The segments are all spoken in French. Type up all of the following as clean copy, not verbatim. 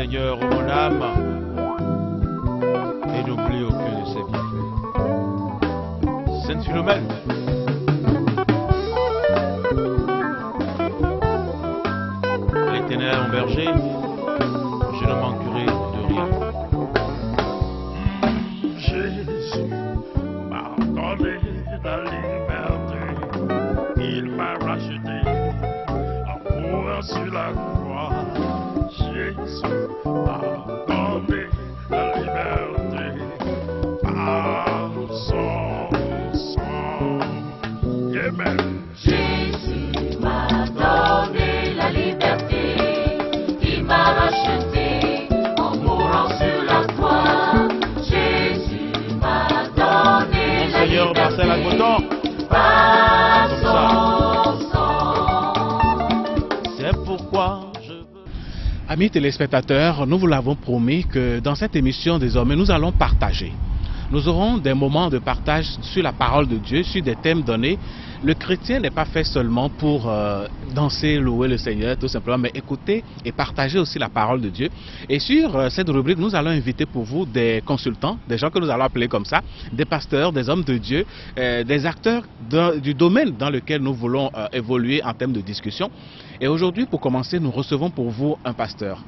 Seigneur mon âme et n'oublie aucun de ses bienfaits. Sainte Philomène. L'Éternel est mon berger, je ne manquerai de rien. Jésus m'a donné la liberté, il m'a racheté en mourant sur la croix. Jésus m'a donné la liberté par son sang. Amen. Jésus m'a donné la liberté, il m'a racheté en mourant sur la croix. Jésus m'a donné la Seigneur Marcel Agboton, liberté par son sang. c'est pourquoi je veux... Amis téléspectateurs, nous vous l'avons promis que dans cette émission désormais nous allons partager. Nous aurons des moments de partage sur la parole de Dieu, sur des thèmes donnés. Le chrétien n'est pas fait seulement pour danser, louer le Seigneur tout simplement, mais écouter et partager aussi la parole de Dieu. Et sur cette rubrique, nous allons inviter pour vous des consultants, des gens que nous allons appeler comme ça, des pasteurs, des hommes de Dieu, des acteurs du domaine dans lequel nous voulons évoluer en termes de discussion. Et aujourd'hui, pour commencer, nous recevons pour vous un pasteur.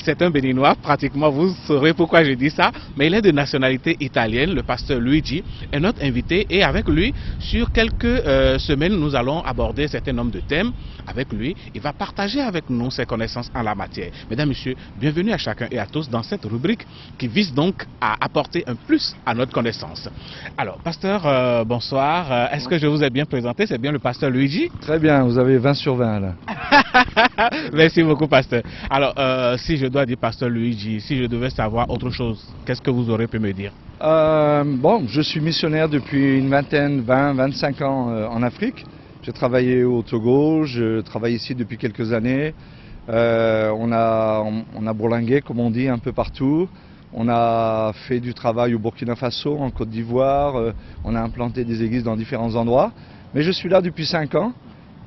C'est un béninois, pratiquement, vous saurez pourquoi je dis ça, mais il est de nationalité italienne, le pasteur Luigi est notre invité et avec lui, sur quelques semaines, nous allons aborder un certain nombre de thèmes. Avec lui, il va partager avec nous ses connaissances en la matière. Mesdames, Messieurs, bienvenue à chacun et à tous dans cette rubrique qui vise donc à apporter un plus à notre connaissance. Alors, pasteur, bonsoir. Est-ce que je vous ai bien présenté? C'est bien le pasteur Luigi? Très bien, vous avez 20 sur 20 là. Merci beaucoup, pasteur. Alors, si je dois dire pasteur Luigi, si je devais savoir autre chose, qu'est-ce que vous aurez pu me dire? Bon, je suis missionnaire depuis une vingtaine, 20, 25 ans en Afrique. J'ai travaillé au Togo, je travaille ici depuis quelques années. On a bourlingué, comme on dit, un peu partout. On a fait du travail au Burkina Faso, en Côte d'Ivoire. On a implanté des églises dans différents endroits. Mais je suis là depuis 5 ans.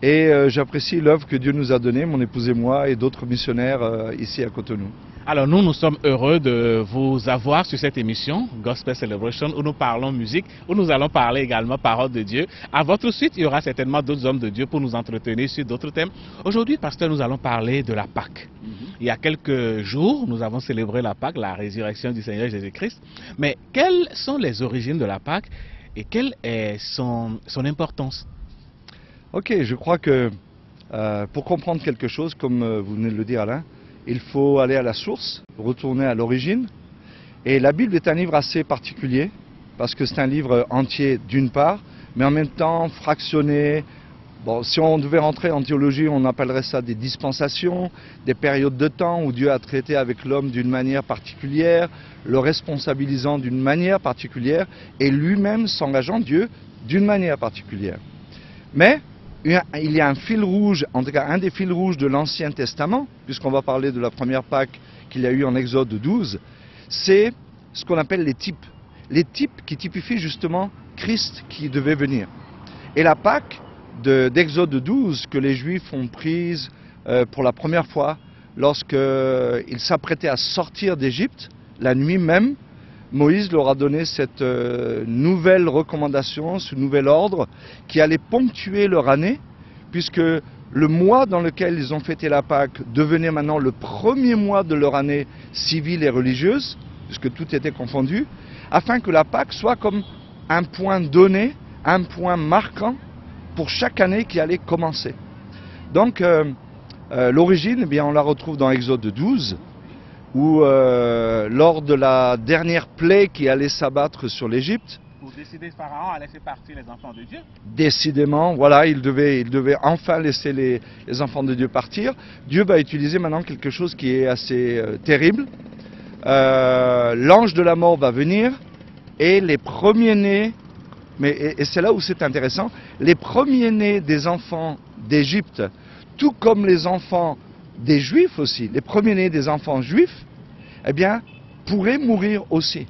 Et j'apprécie l'œuvre que Dieu nous a donnée, mon épouse et moi, et d'autres missionnaires ici à Cotonou. Alors nous sommes heureux de vous avoir sur cette émission, Gospel Celebration, où nous parlons musique, où nous allons parler également parole de Dieu. À votre suite, il y aura certainement d'autres hommes de Dieu pour nous entretenir sur d'autres thèmes. Aujourd'hui, pasteur, nous allons parler de la Pâque. Il y a quelques jours, nous avons célébré la Pâque, la résurrection du Seigneur Jésus-Christ. Mais quelles sont les origines de la Pâque et quelle est son importance? Ok, je crois que pour comprendre quelque chose, comme vous venez de le dire Alain, il faut aller à la source, retourner à l'origine. Et la Bible est un livre assez particulier, parce que c'est un livre entier d'une part, mais en même temps fractionné. Bon, si on devait rentrer en théologie, on appellerait ça des dispensations, des périodes de temps où Dieu a traité avec l'homme d'une manière particulière, le responsabilisant d'une manière particulière, et lui-même s'engageant Dieu d'une manière particulière. Mais il y a un fil rouge, en tout cas un des fils rouges de l'Ancien Testament, puisqu'on va parler de la première Pâque qu'il y a eu en Exode 12, c'est ce qu'on appelle les types. Les types qui typifient justement Christ qui devait venir. Et la Pâque d'Exode 12 que les Juifs ont prise pour la première fois lorsqu'ils s'apprêtaient à sortir d'Égypte, la nuit même, Moïse leur a donné cette nouvelle recommandation, ce nouvel ordre qui allait ponctuer leur année, puisque le mois dans lequel ils ont fêté la Pâque devenait maintenant le premier mois de leur année civile et religieuse, puisque tout était confondu, afin que la Pâque soit comme un point donné, un point marquant pour chaque année qui allait commencer. Donc l'origine, eh bien, on la retrouve dans Exode 12, où lors de la dernière plaie qui allait s'abattre sur l'Égypte, Pour décider, Pharaon a laissé partir les enfants de Dieu. décidément, voilà, il devait enfin laisser les enfants de Dieu partir. Dieu va utiliser maintenant quelque chose qui est assez terrible. L'ange de la mort va venir et les premiers-nés, et c'est là où c'est intéressant, les premiers-nés des enfants d'Égypte, tout comme les enfants des Juifs aussi, les premiers-nés des enfants juifs, eh bien, pourraient mourir aussi.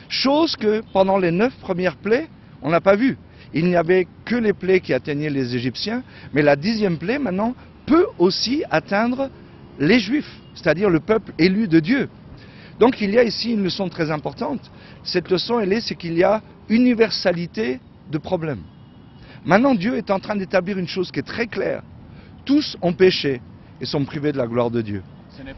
Chose que pendant les 9 premières plaies, on n'a pas vu. Il n'y avait que les plaies qui atteignaient les Égyptiens, mais la 10e plaie, maintenant, peut aussi atteindre les Juifs. c'est-à-dire le peuple élu de Dieu. Donc il y a ici une leçon très importante. Cette leçon, c'est qu'il y a universalité de problèmes. Maintenant, Dieu est en train d'établir une chose qui est très claire. Tous ont péché et sont privés de la gloire de Dieu. Ce n'est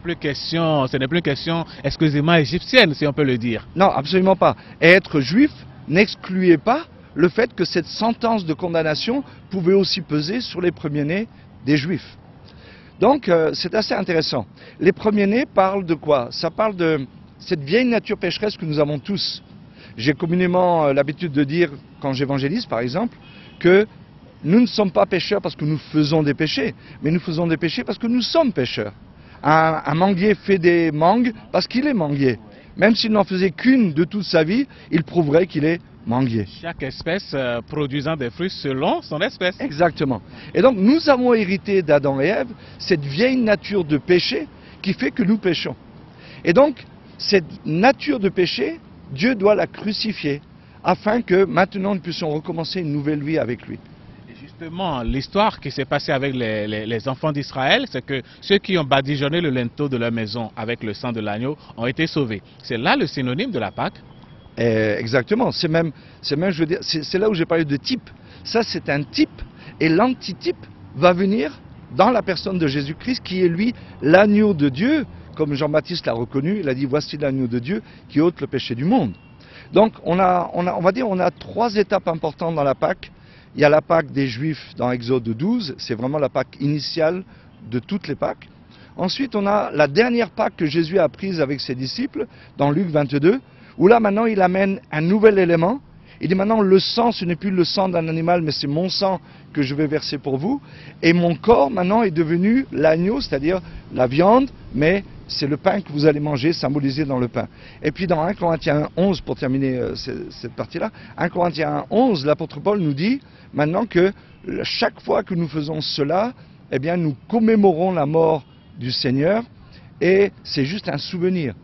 plus question, excusez-moi, égyptienne, si on peut le dire. Non, absolument pas. Et être juif n'excluait pas le fait que cette sentence de condamnation pouvait aussi peser sur les premiers-nés des juifs. Donc, c'est assez intéressant. Les premiers-nés parlent de quoi? Ça parle de cette vieille nature pécheresse que nous avons tous. J'ai communément l'habitude de dire, quand j'évangélise par exemple, que nous ne sommes pas pécheurs parce que nous faisons des péchés, mais nous faisons des péchés parce que nous sommes pécheurs. Un manguier fait des mangues parce qu'il est manguier. Même s'il n'en faisait qu'une de toute sa vie, il prouverait qu'il est manguier. Chaque espèce produisant des fruits selon son espèce. Exactement. Et donc nous avons hérité d'Adam et Ève cette vieille nature de péché qui fait que nous péchons. Et donc cette nature de péché, Dieu doit la crucifier afin que maintenant nous puissions recommencer une nouvelle vie avec lui. Justement, l'histoire qui s'est passée avec les enfants d'Israël, c'est que ceux qui ont badigeonné le linteau de leur maison avec le sang de l'agneau ont été sauvés. C'est là le synonyme de la Pâque. Exactement, c'est même, je veux dire, c'est là où j'ai parlé de type. Ça, c'est un type, et l'antitype va venir dans la personne de Jésus-Christ, qui est lui l'agneau de Dieu, comme Jean-Baptiste l'a reconnu. Il a dit, voici l'agneau de Dieu qui ôte le péché du monde. Donc, on va dire, on a trois étapes importantes dans la Pâque. Il y a la Pâque des Juifs dans Exode 12, c'est vraiment la Pâque initiale de toutes les Pâques. Ensuite, on a la dernière Pâque que Jésus a prise avec ses disciples dans Luc 22, où là maintenant il amène un nouvel élément. Il dit maintenant le sang, ce n'est plus le sang d'un animal, mais c'est mon sang que je vais verser pour vous. Et mon corps maintenant est devenu l'agneau, c'est-à-dire la viande, mais c'est le pain que vous allez manger, symbolisé dans le pain. Et puis dans 1 Corinthiens 11, pour terminer cette partie-là, 1 Corinthiens 11, l'apôtre Paul nous dit maintenant que chaque fois que nous faisons cela, eh bien nous commémorons la mort du Seigneur, et c'est juste un souvenir.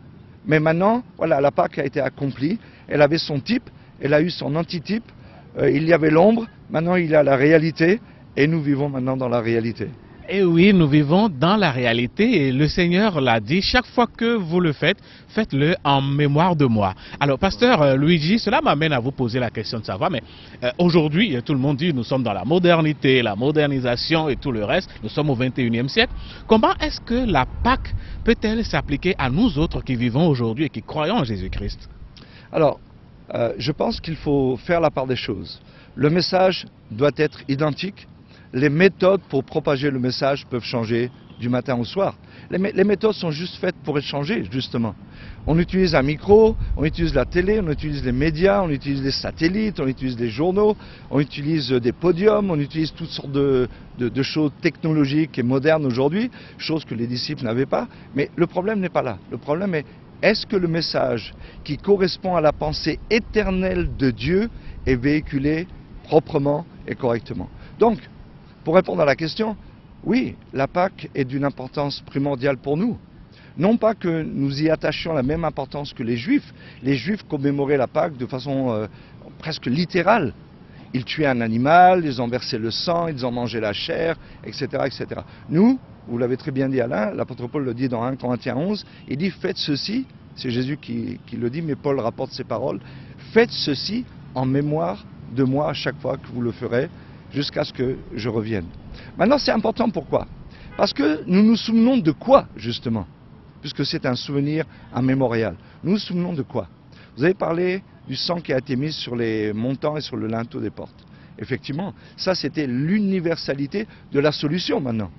Mais maintenant, voilà, la Pâque a été accomplie, elle avait son type, elle a eu son antitype, il y avait l'ombre, maintenant il y a la réalité, et nous vivons maintenant dans la réalité. Et oui, nous vivons dans la réalité et le Seigneur l'a dit, chaque fois que vous le faites, faites-le en mémoire de moi. Alors, pasteur Luigi, cela m'amène à vous poser la question de savoir, mais aujourd'hui, tout le monde dit, nous sommes dans la modernité, la modernisation et tout le reste, nous sommes au 21e siècle. Comment est-ce que la Pâque peut-elle s'appliquer à nous autres qui vivons aujourd'hui et qui croyons en Jésus-Christ? Alors, je pense qu'il faut faire la part des choses. Le message doit être identique. Les méthodes pour propager le message peuvent changer du matin au soir. Les méthodes sont juste faites pour être changées, justement. On utilise un micro, on utilise la télé, on utilise les médias, on utilise les satellites, on utilise les journaux, on utilise des podiums, on utilise toutes sortes de choses technologiques et modernes aujourd'hui, choses que les disciples n'avaient pas. Mais le problème n'est pas là. Le problème est-ce que le message qui correspond à la pensée éternelle de Dieu est véhiculé proprement et correctement? Donc, pour répondre à la question, oui, la Pâque est d'une importance primordiale pour nous. Non pas que nous y attachions la même importance que les Juifs. Les Juifs commémoraient la Pâque de façon presque littérale. Ils tuaient un animal, ils en versaient le sang, ils en mangeaient la chair, etc. etc. Nous, vous l'avez très bien dit Alain, l'apôtre Paul le dit dans 1 Corinthiens 11, il dit « Faites ceci », c'est Jésus qui le dit, mais Paul rapporte ces paroles, « Faites ceci en mémoire de moi à chaque fois que vous le ferez, jusqu'à ce que je revienne. » Maintenant, c'est important, pourquoi? Parce que nous nous souvenons de quoi, justement? Puisque c'est un souvenir, un mémorial. Nous nous souvenons de quoi? Vous avez parlé du sang qui a été mis sur les montants et sur le linteau des portes. Effectivement, ça c'était l'universalité de la solution maintenant.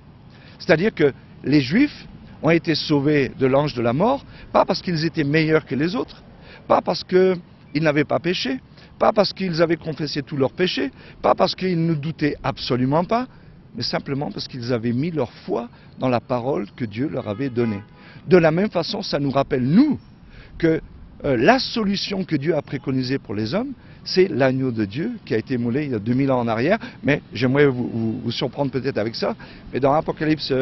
C'est-à-dire que les Juifs ont été sauvés de l'ange de la mort, pas parce qu'ils étaient meilleurs que les autres, pas parce qu'ils n'avaient pas péché, pas parce qu'ils avaient confessé tous leurs péchés, pas parce qu'ils ne doutaient absolument pas, mais simplement parce qu'ils avaient mis leur foi dans la parole que Dieu leur avait donnée. De la même façon, ça nous rappelle, nous, que la solution que Dieu a préconisée pour les hommes, c'est l'agneau de Dieu qui a été moulé il y a 2000 ans en arrière. Mais j'aimerais vous surprendre peut-être avec ça. Mais dans Apocalypse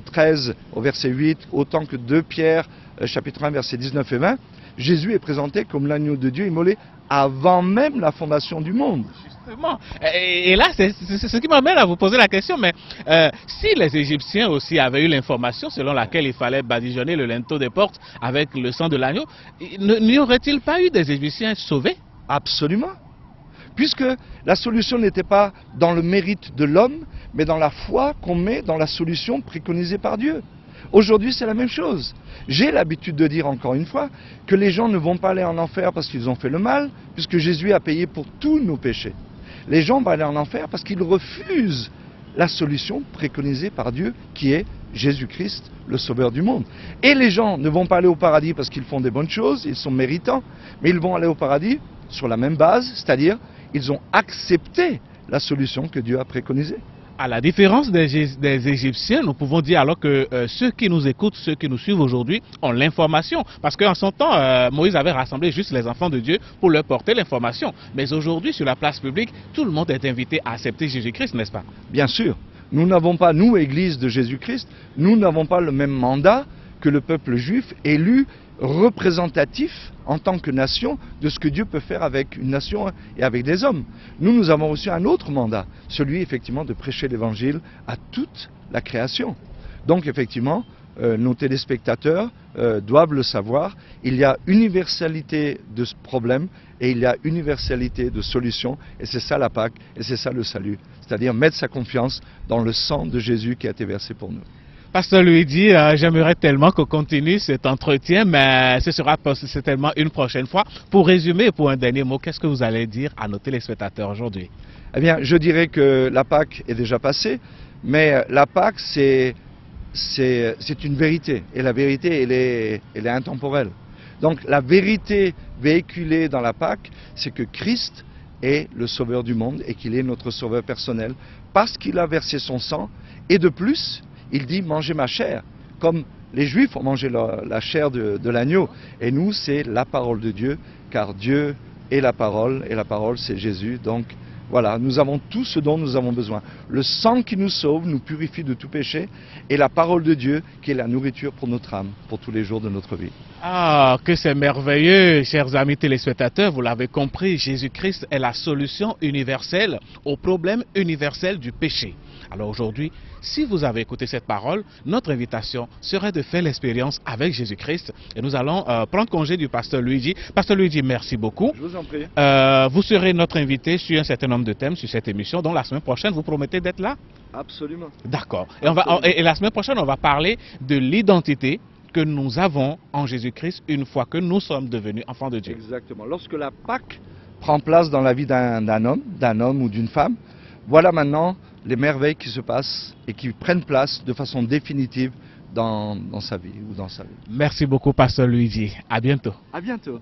13 au verset 8, autant que 2 Pierre chapitre 1 verset 19 et 20, Jésus est présenté comme l'agneau de Dieu immolé avant même la fondation du monde. Justement. Et là, c'est ce qui m'amène à vous poser la question, mais si les Égyptiens aussi avaient eu l'information selon laquelle il fallait badigeonner le linteau des portes avec le sang de l'agneau, n'y aurait-il pas eu des Égyptiens sauvés? Absolument. Puisque la solution n'était pas dans le mérite de l'homme, mais dans la foi qu'on met dans la solution préconisée par Dieu. Aujourd'hui, c'est la même chose. J'ai l'habitude de dire encore une fois que les gens ne vont pas aller en enfer parce qu'ils ont fait le mal, puisque Jésus a payé pour tous nos péchés. Les gens vont aller en enfer parce qu'ils refusent la solution préconisée par Dieu, qui est Jésus-Christ, le Sauveur du monde. Et les gens ne vont pas aller au paradis parce qu'ils font des bonnes choses, ils sont méritants, mais ils vont aller au paradis sur la même base, c'est-à-dire ils ont accepté la solution que Dieu a préconisée. À la différence des Égyptiens, nous pouvons dire alors que ceux qui nous écoutent, ceux qui nous suivent aujourd'hui, ont l'information. Parce qu'en son temps, Moïse avait rassemblé juste les enfants de Dieu pour leur porter l'information. Mais aujourd'hui, sur la place publique, tout le monde est invité à accepter Jésus-Christ, n'est-ce pas? Bien sûr, nous n'avons pas, nous, Église de Jésus-Christ, nous n'avons pas le même mandat que le peuple juif élu représentatif en tant que nation de ce que Dieu peut faire avec une nation et avec des hommes. Nous avons reçu un autre mandat, celui effectivement de prêcher l'évangile à toute la création. Donc effectivement, nos téléspectateurs doivent le savoir, il y a universalité de ce problème et il y a universalité de solutions, et c'est ça la Pâque et c'est ça le salut, c'est-à-dire mettre sa confiance dans le sang de Jésus qui a été versé pour nous. Pasteur Luigi, j'aimerais tellement qu'on continue cet entretien, mais ce sera certainement une prochaine fois. Pour résumer, pour un dernier mot, qu'est-ce que vous allez dire à nos téléspectateurs aujourd'hui? Eh bien, je dirais que la Pâque est déjà passée, mais la Pâque, c'est une vérité. Et la vérité, elle est intemporelle. Donc, la vérité véhiculée dans la Pâque, c'est que Christ est le Sauveur du monde et qu'il est notre Sauveur personnel parce qu'il a versé son sang. Et de plus, il dit « mangez ma chair », comme les Juifs ont mangé la chair de l'agneau. Et nous, c'est la parole de Dieu, car Dieu est la parole, et la parole, c'est Jésus. Donc, voilà, nous avons tout ce dont nous avons besoin. Le sang qui nous sauve, nous purifie de tout péché, et la parole de Dieu, qui est la nourriture pour notre âme, pour tous les jours de notre vie. Ah, que c'est merveilleux, chers amis téléspectateurs, vous l'avez compris, Jésus-Christ est la solution universelle au problème universel du péché. Alors aujourd'hui, si vous avez écouté cette parole, notre invitation serait de faire l'expérience avec Jésus-Christ. Et nous allons prendre congé du pasteur Luigi. Pasteur Luigi, merci beaucoup. Je vous en prie. Vous serez notre invité sur un certain nombre de thèmes sur cette émission. Donc la semaine prochaine, vous promettez d'être là? Absolument. D'accord. Et la semaine prochaine, on va parler de l'identité que nous avons en Jésus-Christ une fois que nous sommes devenus enfants de Dieu. Exactement. Lorsque la Pâque prend place dans la vie d'un homme ou d'une femme, voilà maintenant les merveilles qui se passent et qui prennent place de façon définitive dans sa vie ou dans sa vie. Merci beaucoup, pasteur Luigi. À bientôt. À bientôt.